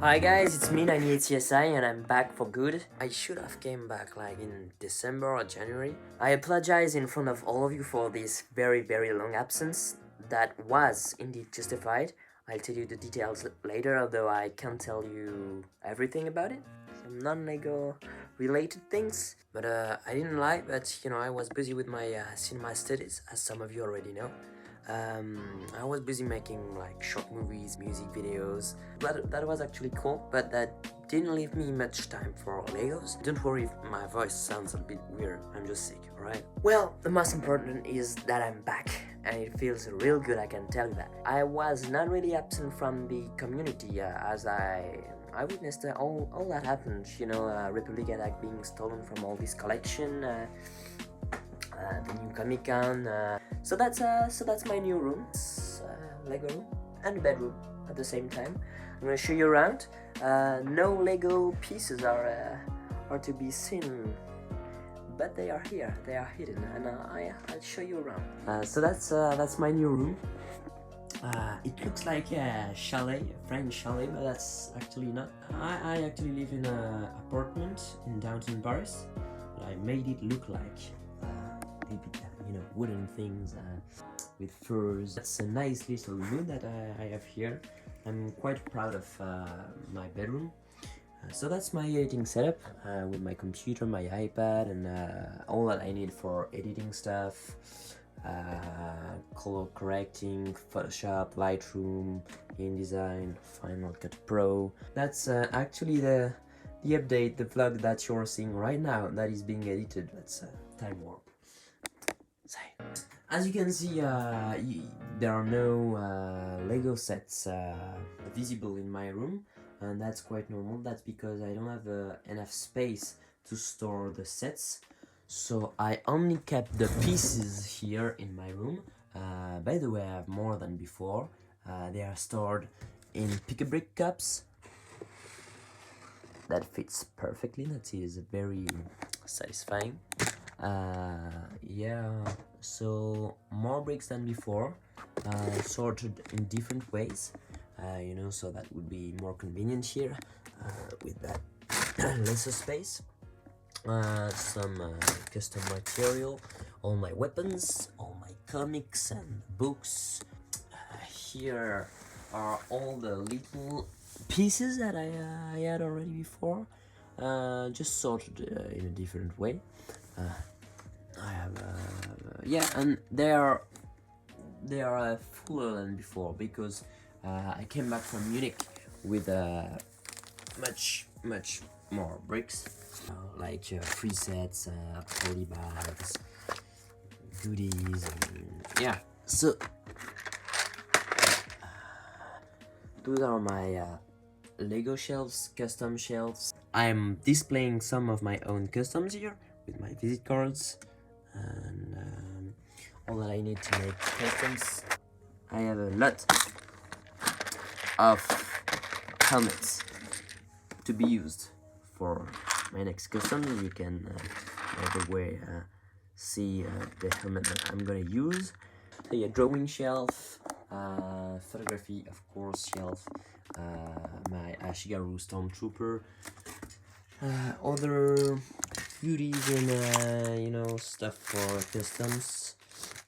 Hi guys, it's me 98CSI and I'm back for good. I should have came back like in December or January. I apologize in front of all of you for this very long absence that was indeed justified. I'll tell you the details later, although I can't tell you everything about it. Some non-Lego related things. But I didn't lie, but I was busy with my cinema studies, as some of you already know. I was busy making like short movies, music videos. That was actually cool, but that didn't leave me much time for Legos. Don't worry if my voice sounds a bit weird, I'm just sick, alright? Well, the most important is that I'm back, and it feels real good, I can tell you that. I was not really absent from the community as I witnessed all that happened, Republic Attack being stolen from all this collection, the new Comic Con. So that's my new room. It's Lego room and bedroom at the same time. I'm gonna show you around. No Lego pieces are to be seen, but they are here. They are hidden, and I'll show you around. So that's my new room. It looks like a chalet, a French chalet, but that's actually not. I actually live in an apartment in downtown Paris, but I made it look like wooden things with furs. That's a nice little room that I have here. I'm quite proud of my bedroom. So that's my editing setup with my computer, my iPad, and all that I need for editing stuff. Color correcting, Photoshop, Lightroom, InDesign, Final Cut Pro. That's actually the update, the vlog that you're seeing right now that is being edited. That's Time Warp. As you can see, there are no Lego sets visible in my room, and that's quite normal. That's because I don't have enough space to store the sets, so I only kept the pieces here in my room. By the way, I have more than before. They are stored in Pick-a-Brick cups. That fits perfectly. That is very satisfying. Yeah, so more bricks than before, sorted in different ways, so that would be more convenient here with that lesser space. Some custom material, all my weapons, all my comics and books. Here are all the little pieces that I had already before, just sorted in a different way. I have and they are fuller than before because I came back from Munich with much more bricks, like free sets, poly bags, goodies, and yeah. So those are my Lego shelves, custom shelves. I'm displaying some of my own customs here with my visit cards and all that I need to make customs. I have a lot of helmets to be used for my next custom. You can, by the way, see the helmet that I'm gonna use. So yeah, drawing shelf, photography, of course, shelf, my Ashigaru Stormtrooper, other goodies and stuff for customs.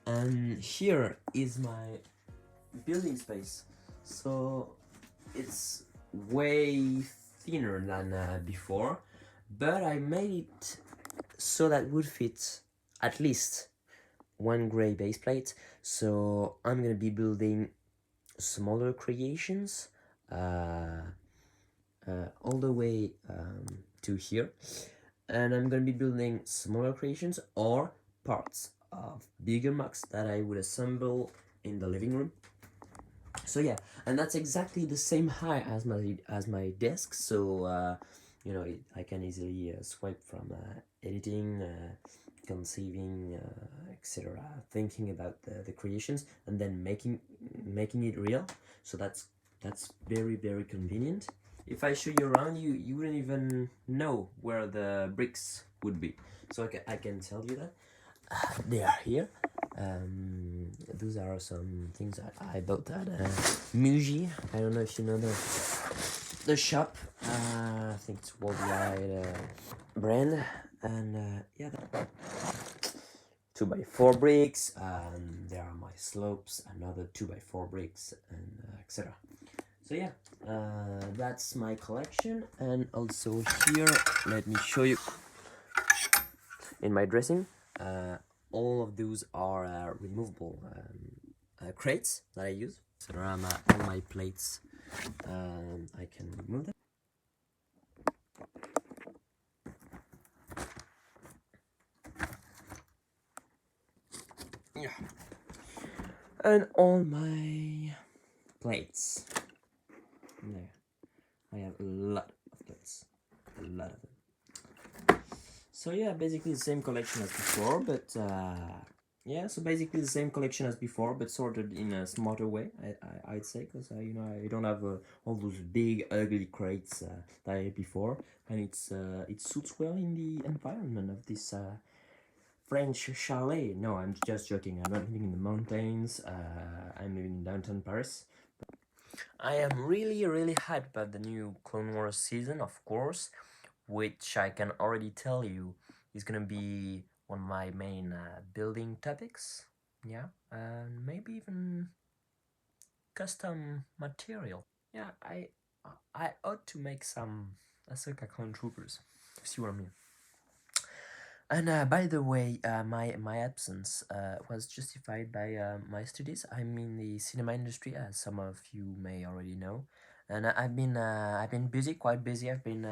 And here is my building space, so it's way thinner than before, but I made it so that would fit at least one gray base plate. So I'm gonna be building smaller creations all the way to here, and I'm gonna be building smaller creations or parts of bigger mocks that I would assemble in the living room. So yeah, and that's exactly the same height as my desk, so I can easily swipe from editing, conceiving, etc., thinking about the creations and then making it real. So that's very convenient. If I show you around, you wouldn't even know where the bricks would be. So I can tell you that they are here. Those are some things that I bought at Muji. I don't know if you know the shop. I think it's worldwide brand, and yeah, 2x4 bricks. There are my slopes, another 2x4 bricks, and etc. So yeah, that's my collection, and also here, let me show you in my dressing. All of those are removable crates that I use. So there are all my plates. I can remove them. Yeah. And all my plates. There. I have a lot of plates. A lot of them. So yeah, basically the same collection as before, but yeah, so basically the same collection as before, but sorted in a smarter way, I'd say, because you know, I don't have all those big ugly crates that I had before, and it suits well in the environment of this French chalet. No, I'm just joking. I'm not living in the mountains. I'm living in downtown Paris. I am really hyped about the new Clone Wars season, of course, which I can already tell you is gonna be one of my main building topics. Yeah, and maybe even custom material. Yeah, I ought to make some Ahsoka clone troopers. See what I mean? And by the way, my absence was justified by my studies. I'm in the cinema industry, as some of you may already know, and I've been busy, quite busy. I've been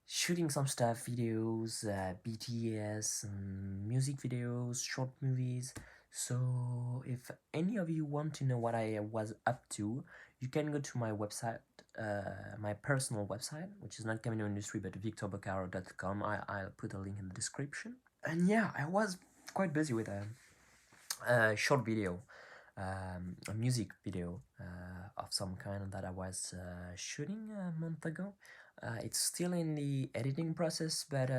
shooting some stuff, videos, BTS, music videos, short movies. So if any of you want to know what I was up to, you can go to my website, my personal website, which is not Camino Industry but victorbocaro.com. I'll put a link in the description. And yeah, I was quite busy with a short video, a music video of some kind that I was shooting a month ago. It's still in the editing process, but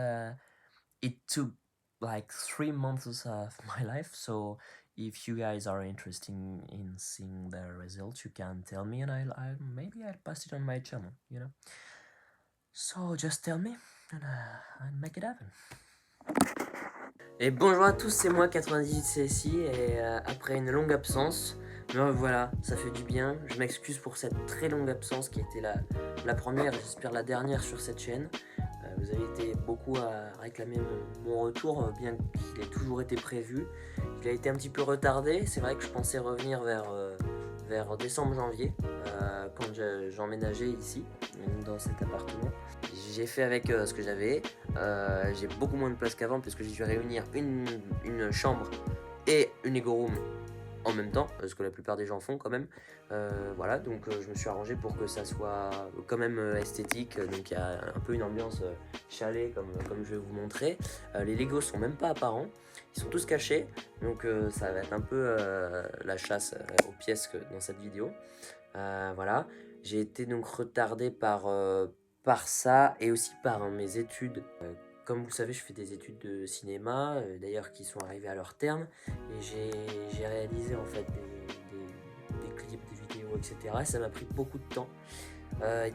it took like 3 months of my life. So if you guys are interested in seeing the results, you can tell me, and maybe I'll post it on my channel, you know. So just tell me, and I'll make it happen. Et bonjour à tous, c'est moi 98CSI, et après une longue absence, voilà, ça fait du bien. Je m'excuse pour cette très longue absence qui était la première, j'espère la dernière sur cette chaîne. Vous avez été beaucoup à réclamer mon retour, bien qu'il ait toujours été prévu. Il a été un petit peu retardé, c'est vrai que je pensais revenir vers décembre-janvier, quand j'emménageais ici, dans cet appartement. J'ai fait avec ce que j'avais. J'ai beaucoup moins de place qu'avant, puisque j'ai dû réunir une chambre et une Lego room en même temps, ce que la plupart des gens font quand même. Voilà, donc je me suis arrangé pour que ça soit quand même esthétique. Donc il y a un peu une ambiance chalet, comme je vais vous montrer. Les Legos sont même pas apparents, ils sont tous cachés. Donc ça va être un peu la chasse aux pièces dans cette vidéo. Voilà, j'ai été donc retardé par ça, et aussi par mes études. Comme vous le savez, je fais des études de cinéma, d'ailleurs qui sont arrivées à leur terme, et j'ai réalisé en fait des clips, des vidéos, etc. Et ça m'a pris beaucoup de temps.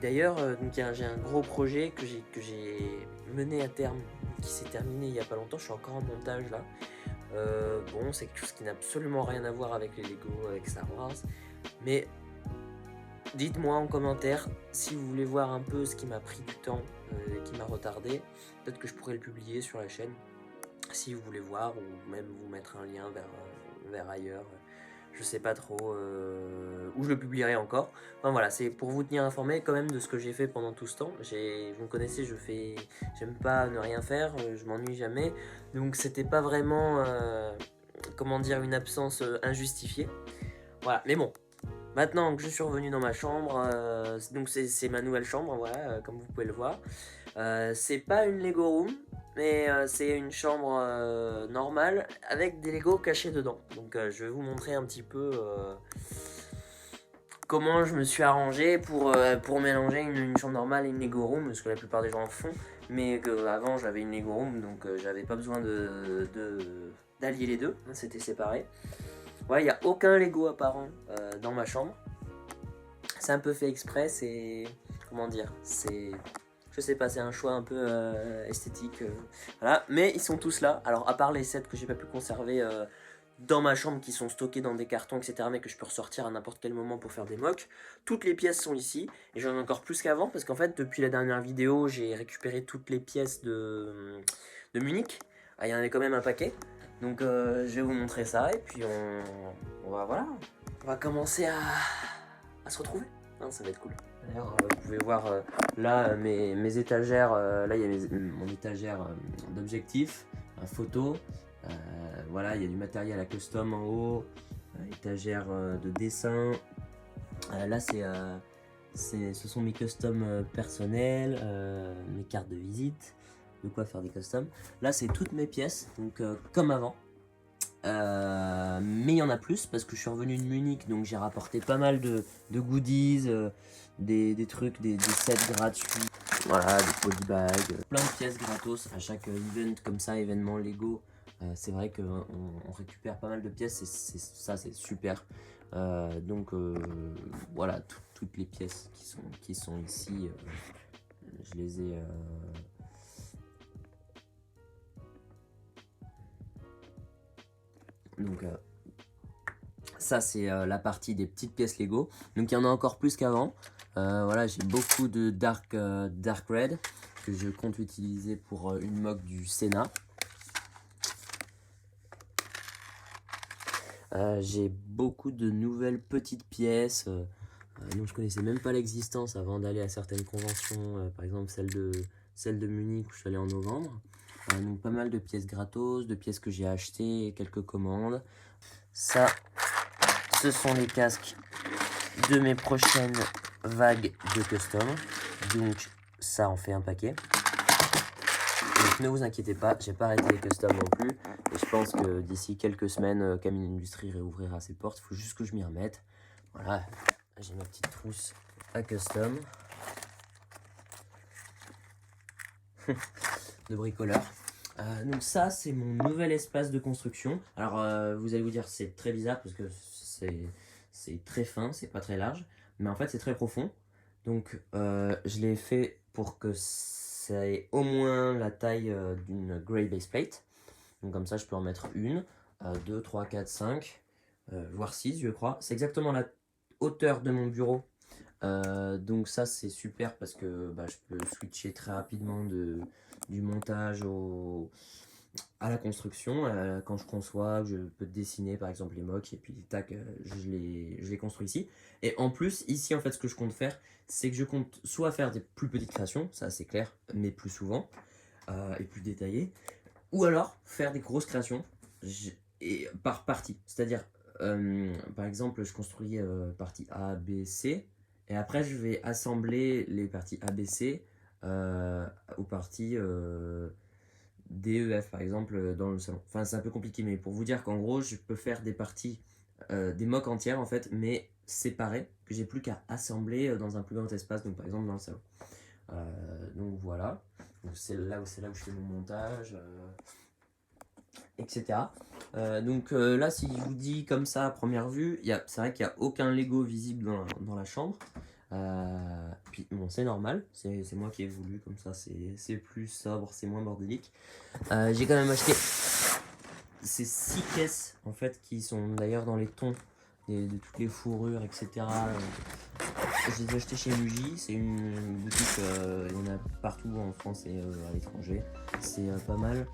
D'ailleurs, j'ai un gros projet que j'ai mené à terme, qui s'est terminé il n'y a pas longtemps. Je suis encore en montage là. Bon, c'est quelque chose qui n'a absolument rien à voir avec les Lego, avec Star Wars, mais dites-moi en commentaire si vous voulez voir un peu ce qui m'a pris du temps, qui m'a retardé. Peut-être que je pourrais le publier sur la chaîne, si vous voulez voir, ou même vous mettre un lien vers ailleurs. Je sais pas trop où je le publierai encore. Enfin voilà, c'est pour vous tenir informé quand même de ce que j'ai fait pendant tout ce temps. Vous me connaissez, j'aime pas ne rien faire, je m'ennuie jamais. Donc c'était pas vraiment, comment dire, une absence injustifiée. Voilà, mais bon. Maintenant que je suis revenu dans ma chambre, donc c'est ma nouvelle chambre, voilà, comme vous pouvez le voir. C'est pas une Lego room, mais c'est une chambre normale avec des Lego cachés dedans. Donc je vais vous montrer un petit peu comment je me suis arrangé pour mélanger une chambre normale et une Lego room, parce que la plupart des gens en font, mais avant j'avais une Lego room, donc j'avais pas besoin d'allier les deux, c'était séparé. Ouais, il n'y a aucun Lego apparent dans ma chambre. c'est un peu fait exprès, c'est... Comment dire, c'est... Je sais pas, c'est un choix un peu esthétique. Voilà, mais ils sont tous là. Alors, à part les sets que j'ai pas pu conserver dans ma chambre, qui sont stockés dans des cartons, etc., mais que je peux ressortir à n'importe quel moment pour faire des mocks, toutes les pièces sont ici. Et j'en ai encore plus qu'avant, parce qu'en fait, depuis la dernière vidéo, j'ai récupéré toutes les pièces de Munich. Ah, il y en avait quand même un paquet. Donc, je vais vous montrer ça, et puis on va, voilà, on va commencer à se retrouver. Hein, ça va être cool. D'ailleurs, vous pouvez voir là mes étagères. Là, il y a mon étagère d'objectifs, photos. Voilà, il y a du matériel à custom en haut, étagère de dessin. Là, ce sont mes customs personnels, mes cartes de visite, de quoi faire des customs. Là, c'est toutes mes pièces, donc comme avant. Mais il y en a plus parce que je suis revenu de Munich, donc j'ai rapporté pas mal de goodies, des trucs, des sets gratuits, voilà, des polybags, plein de pièces gratos à chaque event comme ça, événement Lego. C'est vrai qu'on récupère pas mal de pièces, ça c'est super. Donc voilà, toutes les pièces qui sont ici, je les ai... Donc ça c'est la partie des petites pièces Lego. Donc il y en a encore plus qu'avant. Voilà, j'ai beaucoup de Dark Red que je compte utiliser pour une mock du Sénat. J'ai beaucoup de nouvelles petites pièces dont je connaissais même pas l'existence avant d'aller à certaines conventions, par exemple celle de Munich où je suis allé en novembre. Donc pas mal de pièces gratos, de pièces que j'ai achetées, quelques commandes. Ça, ce sont les casques de mes prochaines vagues de custom. Donc ça en fait un paquet. Donc ne vous inquiétez pas, j'ai pas arrêté les customs non plus. Et je pense que d'ici quelques semaines, Camille Industries réouvrira ses portes. Il faut juste que je m'y remette. Voilà, j'ai ma petite trousse à custom. De bricoleur. Donc ça, c'est mon nouvel espace de construction. Alors, vous allez vous dire, c'est très bizarre parce que c'est très fin, c'est pas très large. Mais en fait, c'est très profond. Donc, je l'ai fait pour que ça ait au moins la taille d'une Grey Base Plate. Donc comme ça, je peux en mettre une, 2, 3, 4, 5, voire 6, je crois. C'est exactement la hauteur de mon bureau. Donc ça, c'est super parce que je peux switcher très rapidement du montage à la construction. Quand je conçois, je peux dessiner par exemple les mocks et puis tac, je les construis ici. Et en plus, ici en fait, ce que je compte faire, c'est que je compte soit faire des plus petites créations, ça c'est clair, mais plus souvent et plus détaillées, ou alors faire des grosses créations et par partie. C'est-à-dire, par exemple, je construis partie A, B, C, et après je vais assembler les parties A, B, C aux parties D, E, F, par exemple, dans le salon. Enfin, c'est un peu compliqué, mais pour vous dire qu'en gros, je peux faire des parties, des mocks entières en fait, mais séparées, que j'ai plus qu'à assembler dans un plus grand espace, donc par exemple dans le salon. Donc voilà, c'est là où je fais mon montage, etc. Donc là, si je vous dis comme ça à première vue, c'est vrai qu'il n'y a aucun Lego visible dans la chambre. Puis bon, c'est normal, c'est moi qui ai voulu, comme ça c'est plus sobre, c'est moins bordélique. J'ai quand même acheté ces 6 caisses en fait qui sont d'ailleurs dans les tons de toutes les fourrures, etc. Je les ai achetées chez Muji, c'est une boutique, il y en a partout en France et à l'étranger. C'est pas mal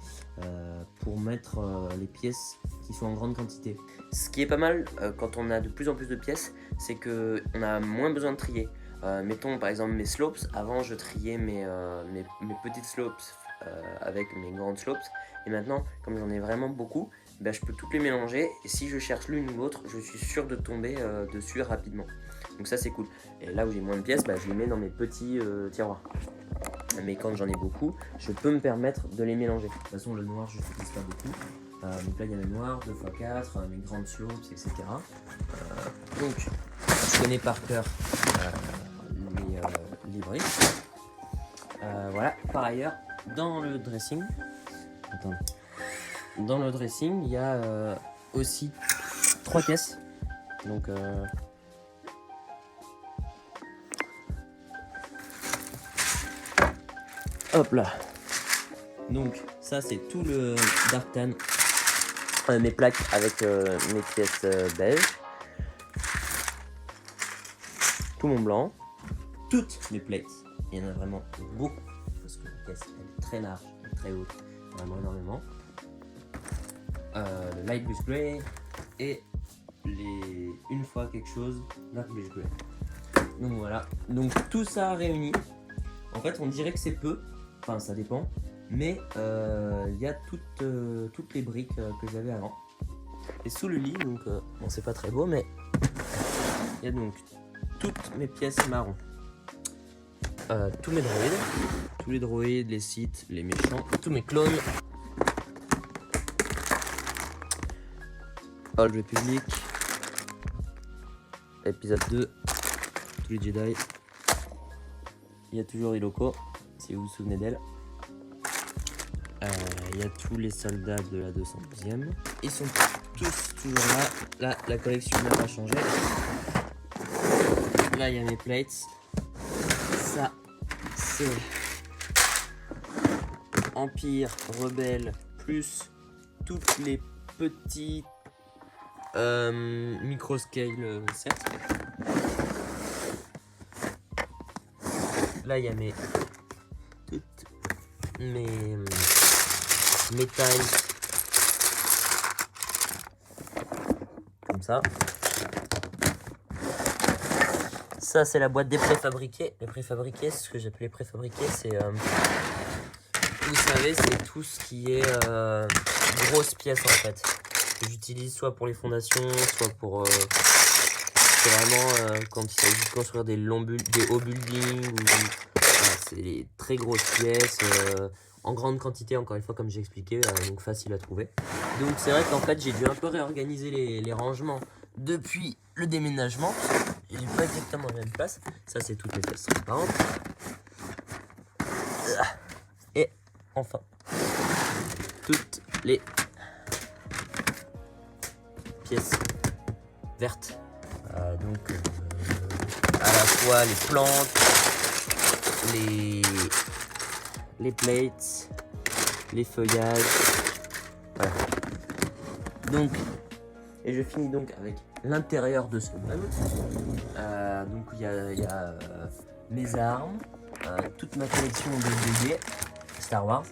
pour mettre les pièces qui sont en grande quantité. Ce qui est pas mal quand on a de plus en plus de pièces, c'est qu'on a moins besoin de trier. Mettons par exemple mes slopes, avant je triais mes petites slopes avec mes grandes slopes, et maintenant comme j'en ai vraiment beaucoup, je peux toutes les mélanger, et si je cherche l'une ou l'autre, je suis sûr de tomber dessus rapidement. Donc ça c'est cool. Et là où j'ai moins de pièces, je les mets dans mes petits tiroirs. Mais quand j'en ai beaucoup, je peux me permettre de les mélanger. De toute façon le noir je n'utilise pas beaucoup. Donc là il y a mes noirs, 2x4, mes grandes slopes, etc. Donc je connais par cœur les briques. Voilà, par ailleurs, dans le dressing, il y a aussi 3 caisses. Donc Hop là. Donc ça c'est tout le Darktan. Mes plaques avec mes pièces beige. Tout mon blanc. Toutes mes plates. Il y en a vraiment beaucoup. Parce que la pièce elle est très large, elle est très haute. Vraiment énormément. Le light bluish gray. Et les une fois quelque chose dark bluish gray. Donc voilà. Donc tout ça réuni. En fait on dirait que c'est peu. Enfin ça dépend. Mais il y a toutes les briques que j'avais avant. Et sous le lit, donc bon c'est pas très beau, mais il y a donc toutes mes pièces marron. Tous mes droïdes, tous les droïdes, les sites, les méchants, tous mes clones. Old Republic, épisode 2, tous les Jedi. Il y a toujours Iloko, si vous vous souvenez d'elle. Il y a tous les soldats de la 212e. Ils sont tous toujours là. Là, la collection n'a pas changé. Là, il y a mes plates. Ça, c'est Empire, Rebelle, plus toutes les petits micro-scale sets. Là, il y a toutes mes métal comme ça. Ça c'est la boîte des préfabriqués. Les préfabriqués, ce que j'appelais préfabriqués, c'est vous savez, c'est tout ce qui est grosses pièces en fait, que j'utilise soit pour les fondations, soit pour c'est vraiment quand il s'agit de construire des hauts buildings ou voilà, c'est les très grosses pièces en grande quantité, encore une fois comme j'ai expliqué, donc facile à trouver. Donc c'est vrai qu'en fait j'ai dû un peu réorganiser les rangements depuis le déménagement. Il n'est pas exactement à la même place. Ça c'est toutes les pièces transparentes. Et enfin toutes les pièces vertes. Donc à la fois les plantes, les plates, les feuillages. Voilà. Donc, et je finis donc avec l'intérieur de ce meuble. Donc il y a mes armes, toute ma collection de BD Star Wars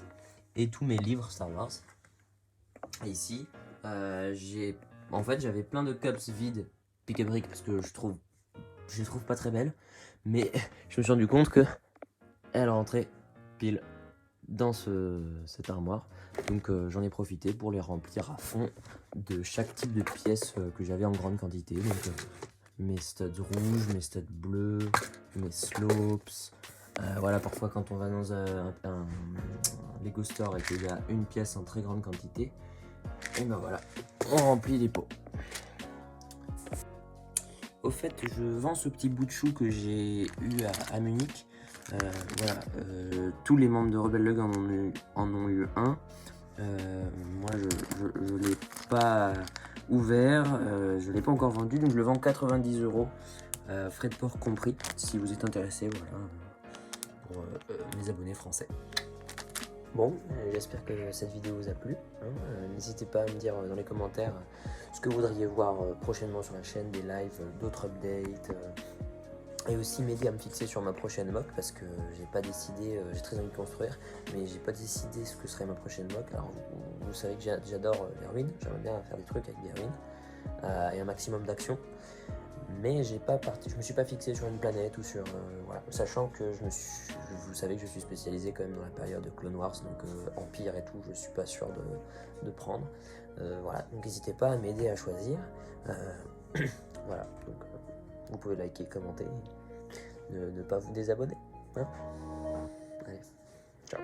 et tous mes livres Star Wars. Et ici, j'avais plein de cups vides pick-a-brick parce que je les trouve pas très belles, mais je me suis rendu compte que elle rentrait pile dans cette armoire. Donc j'en ai profité pour les remplir à fond de chaque type de pièces que j'avais en grande quantité. Donc mes studs rouges, mes studs bleus, mes slopes. Voilà, parfois quand on va dans un Lego store et qu'il y a une pièce en très grande quantité, et ben voilà, on remplit les pots. Au fait, je vends ce petit bout de chou que j'ai eu à Munich. Voilà, tous les membres de Rebel Lug en ont eu un. Moi je ne l'ai pas ouvert, je ne l'ai pas encore vendu, donc je le vends 90 €, frais de port compris, si vous êtes intéressé, voilà, pour mes abonnés français. Bon, j'espère que cette vidéo vous a plu. N'hésitez pas à me dire dans les commentaires ce que vous voudriez voir prochainement sur la chaîne, des lives, d'autres updates. Et aussi m'aider à me fixer sur ma prochaine mock parce que j'ai pas décidé, j'ai très envie de construire, mais j'ai pas décidé ce que serait ma prochaine mock. Alors vous savez que j'adore les ruines, j'aimerais bien faire des trucs avec des ruines et un maximum d'action. Mais je me suis pas fixé sur une planète ou sur voilà, sachant que vous savez que je suis spécialisé quand même dans la période de Clone Wars, donc Empire et tout, je suis pas sûr de prendre. Voilà, donc n'hésitez pas à m'aider à choisir. Voilà, donc vous pouvez liker, commenter, ne pas vous désabonner. Hein. Allez, ciao.